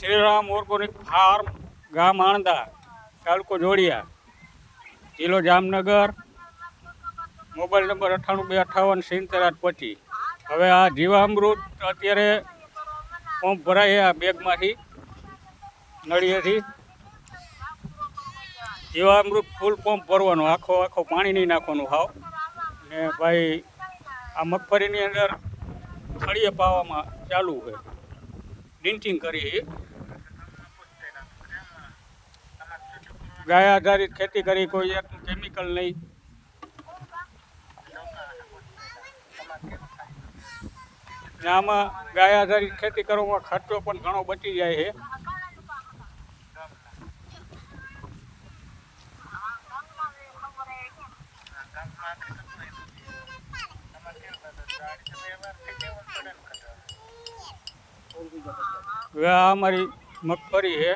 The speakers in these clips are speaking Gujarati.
શ્રીરામ ઓર્ગોનિક ફાર્મ, ગામ આણંદા, તાલુકો જોડિયા, જિલ્લો જામનગર, મોબાઈલ નંબર 98 258 70 825. હવે આ જીવામૃત અત્યારે પંપ ભરાય આ બેગમાંથી, નળિયેથી જીવામૃત ફૂલ પંપ ભરવાનો, આખો પાણી નહીં નાખવાનું હાવ. ને ભાઈ આ મગફળીની અંદર થળીએ પાવામાં ચાલુ છે, ડિન્ચિંગ કરી. ગાય આધારિત ખેતી કરી, કોઈ જાતનું કેમિકલ નહીં. ને આમાં ગાય આધારિત ખેતી કરવામાં ખર્ચો પણ ઘણો બચી જાય છે. હવે આ અમારી મગફળી છે.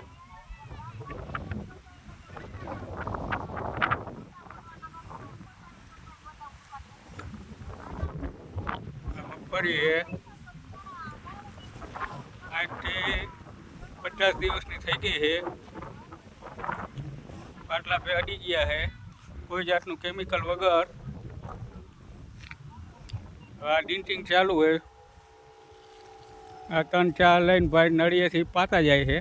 મગફળી છે 8 થી 50 દિવસની થઈ ગઈ છે. પાટલા પે અડી ગયા છે, કોઈ જાતનું કેમિકલ વગર. આ ડિન્ટિંગ ચાલુ છે. આ 3-4 લઈને ભાઈ નળિયેથી પાતા જાય છે.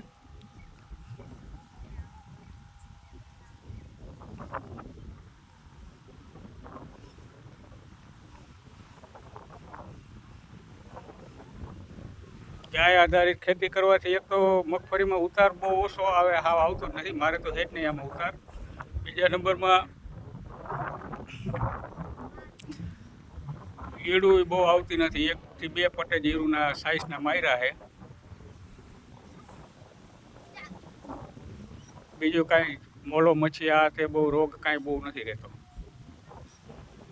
ગાય આધારિત ખેતી કરવાથી એક તો મગફળીમાં ઉતાર બહુ ઓછો આવે, હાવ આવતો જ નથી. મારે તો છે જ નહીં આમાં ઉતાર. બીજા નંબરમાં ઈડું બહુ આવતી નથી. 1 થી 2 પટે જ ઈરુના સાઇઝના માયરા છે. બીજું કાંઈ મોલો મચ્છી આ તે બહુ રોગ કાંઈ બહુ નથી રહેતો.